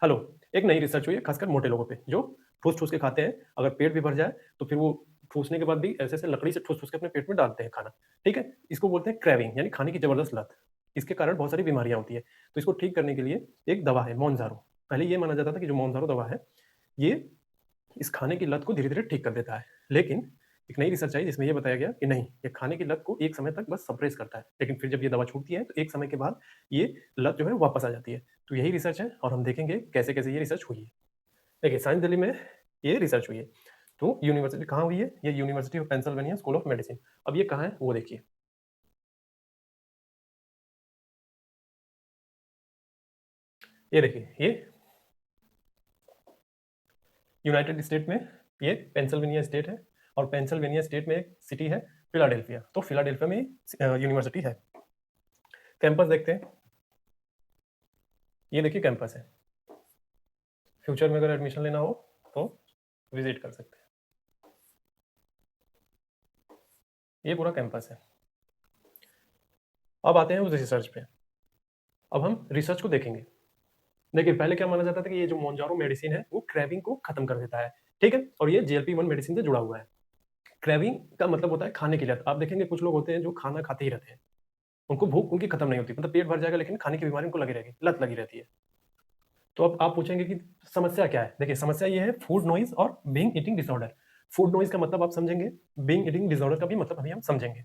Hello. एक नई research हुई है खासकर मोटे लोगों पे जो ठूस-ठूस के खाते हैं। अगर पेट भी भर जाए तो फिर वो ठूसने के बाद भी ऐसे-ऐसे लकड़ी से ठूस-ठूस के अपने पेट में डालते हैं खाना। ठीक है? इसको बोलते हैं क्रेविंग यानी खाने की ज़बरदस्त लत। इसके कारण बहुत सारी बीमारियाँ होती है। तो इसको ठीक करने के लिए एक दवा है मोनजारो। पहले ये माना जाता था कि जो मोनजारो दवा है, ये इस खाने की लत को धीरे-धीरे ठीक कर देता है। लेकिन एक नई रिसर्च आई जिसमें ये बताया गया कि नहीं, ये खाने की लत को एक समय तक बस सप्रेस करता है। लेकिन फिर जब ये दवा छूटती है तो एक समय के बाद ये लत जो है वापस आ जाती है। तो यही रिसर्च है और हम देखेंगे कैसे-कैसे ये रिसर्च हुई है। देखिए, साइंस दिल्ली में ये रिसर्च हुई है। तो यूनिवर्सिटी कहाँ हुई है? ये university of Pennsylvania school of medicine. अब ये कहाँ है? वो देखिए। ये देखिए, ये यूनाइटेड स्टेट में ये पेंसिल्वेनिया स्टेट है और पेंसिल्वेनिया स्टेट में एक सिटी है फिलाडेल्फिया। तो फिलाडेल्फिया में यूनिवर्सिटी है। कैंपस देखते हैं। ये देखिए कैंपस है। फ्यूचर में अगर एडमिशन लेना हो तो विजिट कर सकते हैं। ये पूरा कैंपस है। अब आते हैं उस रिसर्च पे। अब हम रिसर्च को देखेंगे। देखिए, पहले क्या माना जाता था कि ये जो मोनजारो मेडिसिन है, वो क्रेविंग को खत्म कर देता है। ठीक है? और ये जीएलपी-1 मेडिसिन से जुड़ा हुआ है। क्रेविंग का मतलब होता है खाने की लत। आप देखेंगे कुछ लोग होते हैं जो खाना खाते ही रहते हैं। उनको भूख उनकी खत्म नहीं होती। मतलब पेट भर जाएगा लेकिन खाने की बीमारी उनको लगी रहेगी, लत लगी रहती है। तो अब आप पूछेंगे कि समस्या क्या है? देखिए, समस्या ये है फूड नॉइज़ और binge eating disorder. Food noise का मतलब आप समझेंगे, बिंज ईटिंग डिसऑर्डर का भी मतलब अभी हम समझेंगे।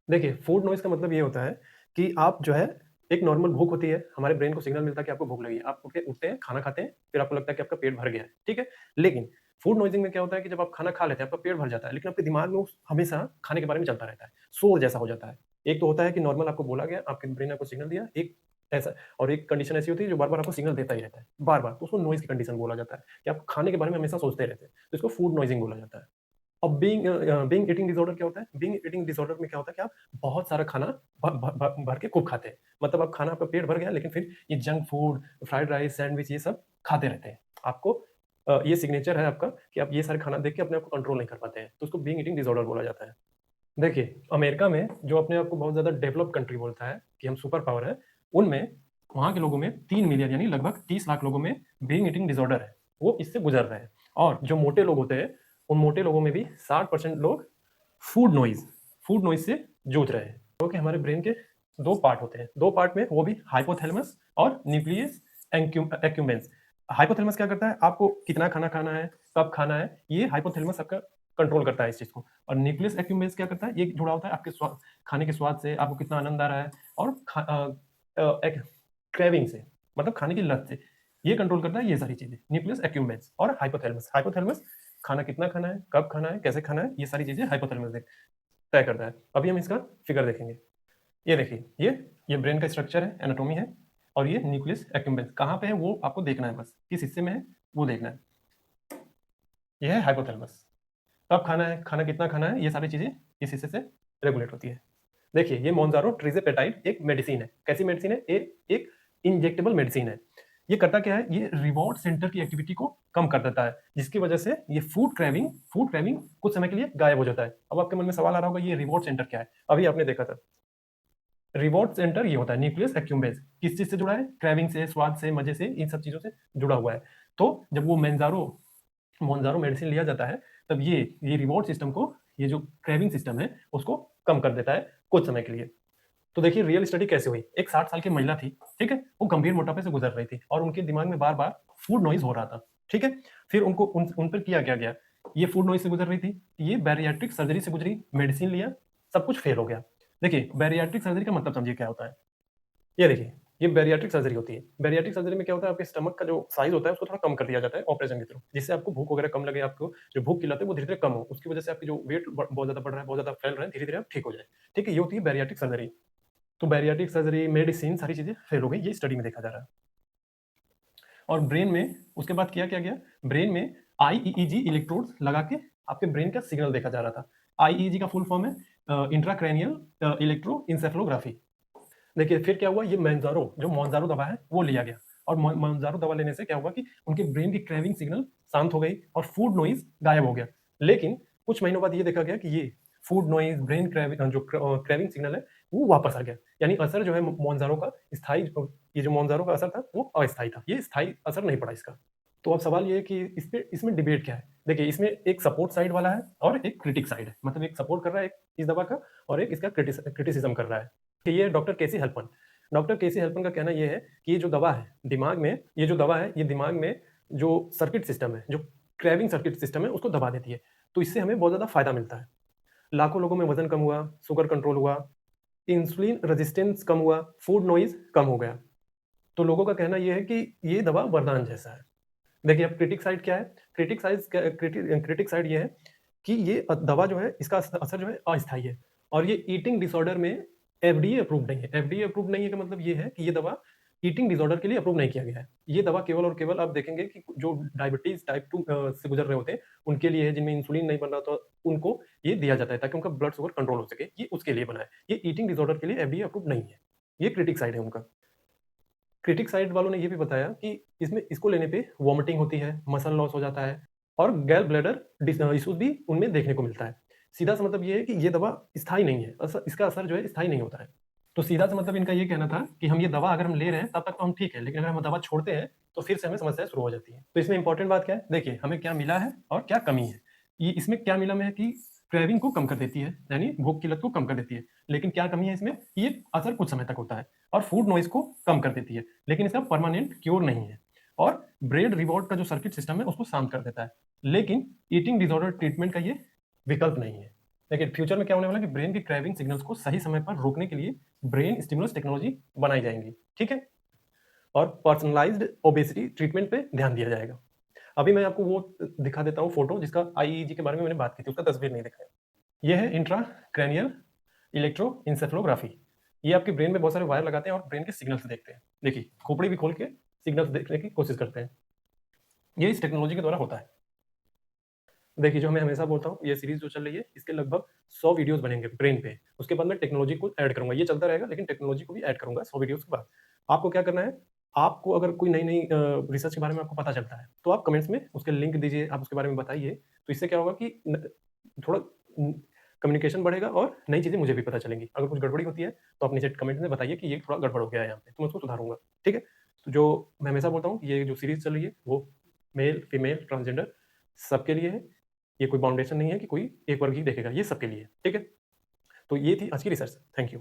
देखिए, फूड नॉइज़ का मतलब ये होता है कि आप जो है एक नॉर्मल भूख होती है, हमारे ब्रेन को सिग्नल मिलता है कि आपको भूख लगी है। आप उठते हैं, खाना खाते हैं, फिर आपको लगता है कि आपका पेट भर गया है, ठीक है? लेकिन फूड नॉइज़िंग में क्या होता है कि जब आप खाना खा लेते हैं, आपका पेट भर जाता है, लेकिन आपके दिमाग में उस हमेशा खाने के बारे में चलता रहता है, शोर जैसा हो जाता है। एक तो होता है कि नॉर्मल आपको बोला गया, आपके ब्रेन ने आपको सिग्नल दिया, एक ऐसा और एक कंडीशन ऐसी होती है जो बार-बार आपको सिग्नल देता ही रहता है, बार-बार, तो उसको नॉइज़ की कंडीशन बोला जाता है कि आप खाने के बारे में हमेशा सोचते रहते हैं, तो इसको फूड नॉइज़िंग बोला जाता है। अब बिंज ईटिंग डिसऑर्डर क्या होता है? बिंज ईटिंग डिसऑर्डर में क्या होता है कि आप बहुत सारा खाना भ भ भ भर के खूब खाते हैं। मतलब आप खाना आपका पेट भर गया लेकिन फिर ये junk food, fried rice, sandwich ये सब खाते रहते हैं। आपको ये सिग्नेचर है आपका कि आप ये सारे खाना देख के अपने आप को कंट्रोल नहीं कर पाते हैं। तो उसको बिंज ईटिंग डिसऑर्डर बोला जाता है। देखिए, अमेरिका में जो अपने आप को बहुत ज़्यादा डेवलप्ड कंट्री बोलता है कि हम सुपर पावर है, उनमें वहाँ के लोगों में 3 मिलियन यानी लगभग 30 लाख लोगों में बिंज ईटिंग डिसऑर्डर है। वो इससे गुज़र रहे हैं और जो मोटे लोग होते हैं, उन मोटे लोगों में भी 60% लोग फूड नॉइज़ फूड नॉइज़ से जूझ रहे हैं। क्योंकि हमारे ब्रेन के 2 पार्ट होते हैं। 2 पार्ट में वो भी हाइपोथैलेमस और न्यूक्लियस एक्यूम्बेंस। हाइपोथैलेमस क्या करता है? आपको कितना खाना खाना है, कब खाना है, ये हाइपोथैलेमस आपका कंट्रोल करता है इस चीज़ को। और न्यूक्लियस एक्यूम्बेंस क्या करता है? ये जुड़ा होता है आपके खाने के स्वाद से, आपको कितना आनंद आ रहा है और एक क्रेविंग से, मतलब खाने की लत से। ये कंट्रोल करता है ये सारी चीज़ें, न्यूक्लियस एक्यूम्बेंस और हाइपोथैलेमस। हाइपोथैलेमस खाना कितना खाना है, कब खाना है, कैसे खाना है, ये सारी चीज़ें हाइपोथैलेमस तय करता है। अभी हम इसका फिगर देखेंगे। ये देखिए, ये ब्रेन का स्ट्रक्चर है, एनाटॉमी है और ये न्यूक्लियस एक्यूम्बेंस कहाँ पे है वो आपको देखना है बस, किस हिस्से में है वो देखना है। ये है हाइपोथैलेमस। कब खाना है, खाना कितना खाना है, ये सारी चीज़ें इस हिस्से से रेगुलेट होती है। देखिए, ये मोनजारो ट्रिज़ेपेटाइड एक मेडिसिन है। कैसी मेडिसिन है? एक इंजेक्टेबल मेडिसिन है। ये करता क्या है? ये रिवॉर्ड सेंटर की एक्टिविटी को कम कर देता है, जिसकी वजह से ये फूड क्रेविंग कुछ समय के लिए गायब हो जाता है। अब आपके मन में सवाल आ रहा होगा, ये रिवॉर्ड सेंटर क्या है? अभी आपने देखा था। रिवॉर्ड सेंटर ये होता है न्यूक्लियस एक्यूम्बेंस। किस चीज़ से जुड़ा है? क्रेविंग से, स्वाद से, मज़े से, इन सब चीज़ों से जुड़ा हुआ है। तो जब वो मोनजारो मेडिसिन लिया जाता है, तब ये रिवॉर्ड सिस्टम को, ये जो क्रेविंग सिस्टम है, उसको कम कर देता है कुछ समय के लिए। तो देखिए रियल स्टडी कैसे हुई। एक 60 साल की महिला थी, ठीक है? वो गंभीर मोटापे से गुजर रही थी और उनके दिमाग में बार-बार फूड नॉइज़ हो रहा था, ठीक है? फिर उनको उन पर किया क्या गया? ये फूड नॉइज़ से गुजर रही थी, ये बैरियाट्रिक सर्जरी से गुजरी, मेडिसिन लिया, सब कुछ फेल हो गया। देखिए, बैरियाट्रिक सर्जरी का मतलब समझिए क्या होता है? ये देखिए, ये बैरियाट्रिक सर्जरी होती है। बैरियाट्रिक सर्जरी में क्या होता है, आपके स्टमक का जो साइज़ होता है उसको थोड़ा कम कर दिया जाता है ऑपरेशन के थ्रू, जिससे आपको भूख वगैरह कम लगे, आपको जो भूख की लत है वो धीरे-धीरे कम हो। उसकी वजह से आपकी जो वेट बहुत ज़्यादा बढ़ रहा है, बहुत ज़्यादा फैल रहा है, धीरे-धीरे आप ठीक हो जाएँ। ठीक है? ये होती है बैरियाट्रिक सर्जरी। तो बैरियाट्रिक सर्जरी, मेडिसिन सारी चीज़ें फेल हो गई, ये स्टडी में देखा जा रहा है। और ब्रेन में उसके बाद किया क्या गया? ब्रेन में आईईईजी इलेक्ट्रोड्स लगा के आपके ब्रेन का सिग्नल देखा जा रहा था। आईईईजी का फुल फॉर्म है इंट्राक्रैनियल इलेक्ट्रोएन्सेफेलोग्राफी। देखिए फिर क्या हुआ, ये मोंजारो दवा है वो लिया गया और मोंजारो दवा लेने से क्या हुआ कि उनके ब्रेन की क्रेविंग सिग्नल शांत हो गई और फूड नॉइज़ गायब हो गया। लेकिन कुछ महीनों बाद ये देखा गया कि ये फूड नॉइज़, ब्रेन क्रेविंग जो क्रेविंग सिग्नल है वो वापस आ गया। यानी असर जो है मोंजारो का ये जो मोनजारो का असर था वो अस्थायी था, ये स्थायी असर नहीं पड़ा इसका। तो अब सवाल ये है कि इसमें डिबेट क्या है? देखिए, इसमें एक सपोर्ट साइड वाला है और एक क्रिटिक साइड है, मतलब एक सपोर्ट कर रहा है एक इस दवा का और एक इसका क्रिटिसिज्म कर रहा है। कि ये डॉक्टर केसी हेल्पन का कहना ये है कि ये जो दवा है दिमाग में, ये दिमाग में जो सर्किट सिस्टम है, जो क्रेविंग सर्किट सिस्टम है, उसको दबा देती है। तो इससे हमें बहुत ज़्यादा फ़ायदा मिलता है। लाखों लोगों में वज़न कम हुआ, शुगर कंट्रोल हुआ, इंसुलिन रेजिस्टेंस कम हुआ, फूड नॉइज़ कम हो गया। तो लोगों का कहना ये है कि ये दवा वरदान जैसा है। देखिए, अब क्रिटिक साइड क्या है? क्रिटिक साइड ये है कि ये दवा जो है इसका असर जो है अस्थायी है और ये ईटिंग डिसऑर्डर में एफडीए अप्रूव्ड नहीं है। एफडीए अप्रूव्ड नहीं है का मतलब ये है कि ये दवा ईटिंग डिसऑर्डर के लिए अप्रूव नहीं किया गया है। ये दवा केवल और केवल आप देखेंगे कि जो डायबिटीज़ टाइप 2 से गुज़र रहे होते हैं, उनके लिए है, जिनमें इंसुलिन नहीं बन रहा था, उनको ये दिया जाता है ताकि उनका ब्लड शुगर कंट्रोल हो सके। ये उसके लिए बना है। ये ईटिंग डिसऑर्डर के लिए एफडीए अप्रूव्ड नहीं है। ये क्रिटिक साइड है उनका। क्रिटिक साइड वालों ने ये भी बताया कि इसमें इसको लेने पे वॉमिटिंग होती है, मसल लॉस हो जाता है और गैल ब्लैडर इश्यूज भी उनमें देखने को मिलता है। सीधा सा मतलब ये है कि ये दवा स्थायी नहीं है, इसका असर जो है स्थायी नहीं होता है। तो सीधा सा मतलब इनका ये कहना था कि हम ये दवा अगर हम ले रहे हैं तब तक तो हम ठीक है, लेकिन अगर हम दवा छोड़ते हैं तो फिर से हमें समस्याएं शुरू हो जाती हैं। तो इसमें इंपॉर्टेंट बात क्या है? देखिए, हमें क्या मिला है और क्या कमी है। ये इसमें क्या मिला है कि क्रेविंग को कम कर देती है, यानी भूख की लत को कम कर देती है। लेकिन क्या कमी है इसमें? ये असर कुछ समय तक होता है और फूड नॉइज को कम कर देती है, लेकिन इसका परमानेंट क्योर नहीं है। और ब्रेड रिवॉर्ड का जो सर्किट सिस्टम है उसको शांत कर देता है, लेकिन ईटिंग डिसऑर्डर ट्रीटमेंट का ये विकल्प नहीं है। लेकिन फ्यूचर में क्या होने वाला है कि ब्रेन की क्रेविंग सिग्नल्स को सही समय पर रोकने के लिए ब्रेन स्टिमुलस टेक्नोलॉजी बनाई जाएंगी, ठीक है? और पर्सनलाइज्ड ओबेसिटी ट्रीटमेंट पे ध्यान दिया जाएगा। अभी मैं आपको वो दिखा देता हूँ फोटो जिसका आईईजी के बारे में मैंने बात की थी, उसका तस्वीर नहीं दिखाया। ये है इंट्राक्रैनियल इलेक्ट्रोएन्सेफेलोग्राफी। ये आपके ब्रेन में बहुत सारे वायर लगाते हैं और ब्रेन के सिग्नल्स देखते हैं। देखिए, खोपड़ी भी खोल के सिग्नल्स देखने की कोशिश करते हैं। ये इस टेक्नोलॉजी के द्वारा होता है। देखिए, जो मैं हमेशा बोलता हूँ, ये सीरीज जो चल रही है, इसके लगभग 100 वीडियोस बनेंगे ब्रेन पे। उसके बाद मैं टेक्नोलॉजी को ऐड करूँगा। ये चलता रहेगा, लेकिन टेक्नोलॉजी को भी ऐड करूँगा 100 वीडियोस के बाद। आपको क्या करना है, आपको अगर कोई नई-नई रिसर्च के बारे में आपको पता चलता है, तो आप कमेंट्स में उसके लिंक दीजिए, आप उसके बारे में बताइए। तो इससे क्या होगा कि थोड़ा कम्युनिकेशन बढ़ेगा और नई चीज़ें मुझे भी पता चलेंगी। अगर कुछ गड़बड़ी होती है, तो आप नीचे कमेंट में बताइए कि ये थोड़ा गड़बड़ हो गया है यहाँ पे, तो मैं उसको सुधारूँगा। ठीक है? तो जो मैं हमेशा बोलता हूँ, ये जो सीरीज़ चल रही है, वो मेल, फीमेल, ट्रांसजेंडर सबके लिए है। ये कोई बाउंडेशन नहीं है कि कोई एक वर्ग ही देखेगा, ये सबके लिए है। ठीक है? तो ये थी आज की रिसर्च। Thank you.